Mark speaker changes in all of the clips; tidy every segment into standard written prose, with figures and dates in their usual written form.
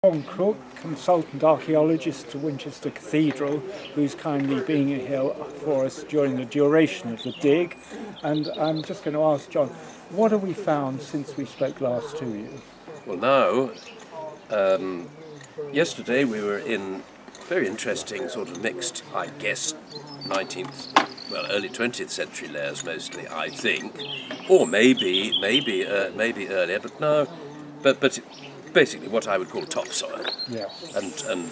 Speaker 1: John Crook, consultant archaeologist to Winchester Cathedral, who's kindly being here for us during the duration of the dig. And I'm just going to ask John, what have we found since we spoke last to you?
Speaker 2: Well, yesterday we were in very interesting sort of mixed, I guess, 19th, early 20th century layers mostly, I think, or maybe earlier, but basically what I would call topsoil.
Speaker 1: Yes.
Speaker 2: And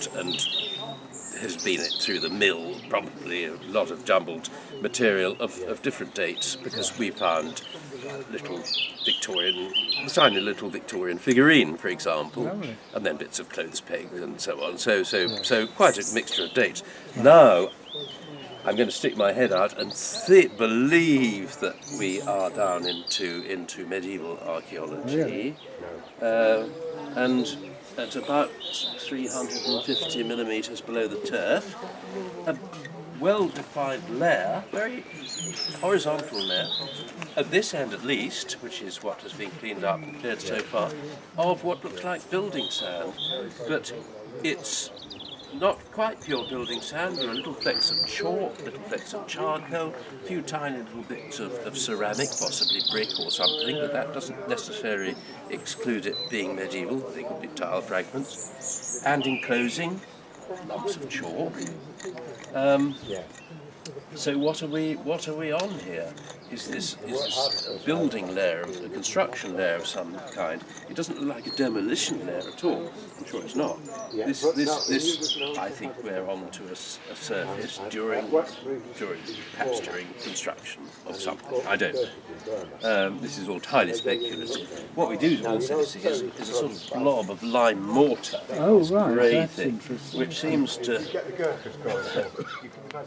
Speaker 2: has been it through the mill, probably a lot of jumbled material of different dates, because we found tiny little Victorian figurine, for example,
Speaker 1: Lovely.
Speaker 2: and then bits of clothes pegs and so on. So quite a mixture of dates. Now, I'm going to stick my head out and believe that we are down into medieval archaeology, and at about 350 millimetres below the turf, a well-defined layer, very horizontal layer, at this end at least, which is what has been cleaned up and cleared so far, of what looks like building sand, but it's not quite pure building sand. There are little flecks of chalk, little flecks of charcoal, a few tiny little bits of ceramic, possibly brick or something, but that doesn't necessarily exclude it being medieval. They could be tile fragments. And enclosing, lumps of chalk. So what are we on here? Is this a building layer, a construction layer of some kind? It doesn't look like a demolition layer at all. I'm sure it's not. This I think we're on to a surface during construction of something. I don't know. This is all highly speculative. What we do also see is a sort of blob of lime mortar.
Speaker 1: Oh, right,
Speaker 2: grey
Speaker 1: that's
Speaker 2: thing,
Speaker 1: interesting.
Speaker 2: which seems to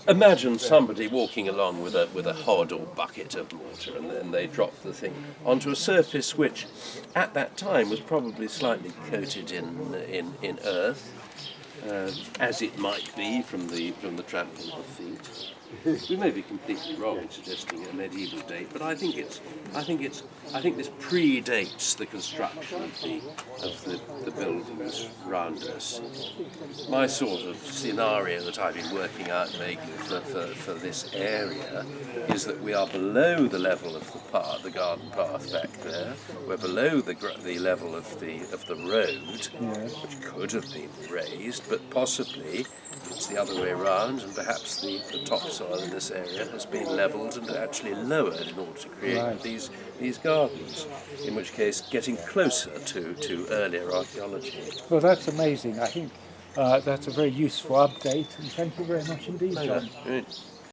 Speaker 2: imagine somebody walking along with a hod or bucket of mortar, and then they drop the thing onto a surface which at that time was probably slightly coated in earth, as it might be from the trampling of feet. We may be completely wrong in suggesting a medieval date, but I think this predates the construction of the buildings round us. My sort of scenario that I've been working out vaguely for this area is that we are below the level of the garden path back there. We're below the level of the road, which could have been raised, but possibly it's the other way around, and perhaps the topsoil in this area has been levelled and actually lowered in order to create these gardens, in which case getting closer to earlier archaeology.
Speaker 1: Well, that's amazing. I think that's a very useful update, and thank you very much indeed, John.
Speaker 2: Right.